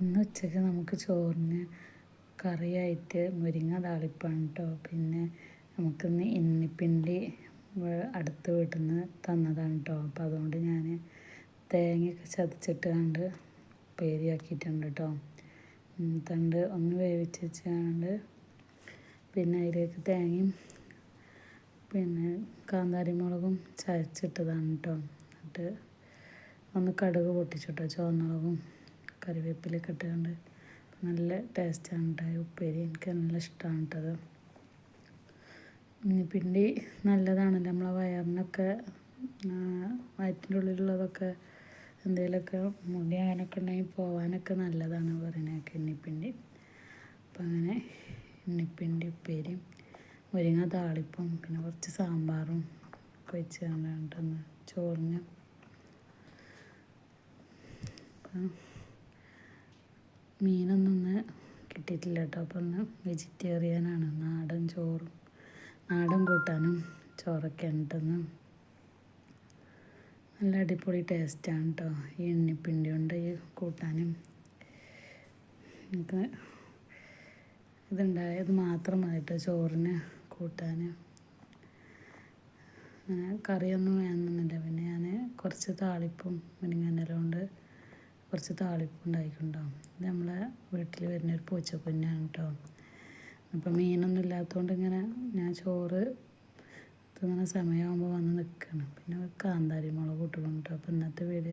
ഇന്ന് ഉച്ചയ്ക്ക് നമുക്ക് ചോറിന് കറിയായിട്ട് മുരിങ്ങ താളിപ്പാണ് കേട്ടോ. പിന്നെ നമുക്കിന്ന് ഇന്നിപ്പിണ്ടി അടുത്ത വീട്ടിൽ നിന്ന് തന്നതാണ് കേട്ടോ. അപ്പോൾ അതുകൊണ്ട് ഞാൻ തേങ്ങയൊക്കെ ചതച്ചിട്ട് കണ്ട് പേരിയാക്കിയിട്ടുണ്ട് കേട്ടോ. തണ്ട് ഒന്ന് വേവിച്ച് വെച്ചാണ്ട് പിന്നെ അതിലേക്ക് തേങ്ങയും പിന്നെ കാന്താരി മുളകും ചതച്ചിട്ടതാണ് കേട്ടോ. എന്നിട്ട് ഒന്ന് കടുക് പൊട്ടിച്ചിട്ടോ, ചുവന്നുളകും കറിവേപ്പിലൊക്കെ ഇട്ടുകൊണ്ട് നല്ല ടേസ്റ്റാണ് കേട്ടോ. ഉപ്പേരി എനിക്ക് നല്ല ഇഷ്ടമാണ് കേട്ടത്. ഇന്നിപ്പിണ്ടി നല്ലതാണല്ലോ നമ്മളെ വയറിനൊക്കെ, വയറ്റിൻ്റെ ഉള്ളിലുള്ളതൊക്കെ എന്തെങ്കിലുമൊക്കെ മുടി അങ്ങനെയൊക്കെ ഉണ്ടെങ്കിൽ പോകാനൊക്കെ നല്ലതാണ് പറയുന്നതൊക്കെ ഇന്നിപ്പിണ്ടി. അപ്പം അങ്ങനെ ഇന്നിപ്പിണ്ടി ഉപ്പേരിയും മുരിങ്ങ താളിപ്പും പിന്നെ കുറച്ച് സാമ്പാറും ഒക്കെ വെച്ച് കണ്ടിട്ടൊന്ന് ചോറിന്. മീനൊന്നും കിട്ടിയിട്ടില്ല കേട്ടോ. അപ്പം ഒന്ന് വെജിറ്റേറിയനാണ്. നാടൻ ചോറും നാടൻ കൂട്ടാനും ചോറൊക്കെ ഉണ്ടെന്ന്. നല്ല അടിപൊളി ടേസ്റ്റാണ് കേട്ടോ ഈ എണ്ണിപ്പിണ്ടി കൊണ്ട് ഈ കൂട്ടാനും. എനിക്ക് ഇതുണ്ടായത് മാത്രം മതിട്ടോ ചോറിന് കൂട്ടാൻ. അങ്ങനെ കറിയൊന്നും വേണമെന്നില്ല. പിന്നെ ഞാൻ കുറച്ച് താളിപ്പും മുരിങ്ങേൻ്റെ കൊണ്ട് കുറച്ച് താളിപ്പും ഉണ്ടാക്കിയിട്ടുണ്ടാവും. ഇത് നമ്മളെ വീട്ടിൽ വരുന്നൊരു പൂച്ചക്കുഞ്ഞാണ് കേട്ടോ. അപ്പം മീനൊന്നും ഇല്ലാത്തതുകൊണ്ട് ഇങ്ങനെ ഞാൻ ചോറ് തിന്നുന്ന സമയമാകുമ്പോൾ വന്ന് നിൽക്കണം. പിന്നെ കാന്താരി മുളക് ഇട്ടുകൊണ്ട്. അപ്പോൾ ഇന്നത്തെ വീഡിയോ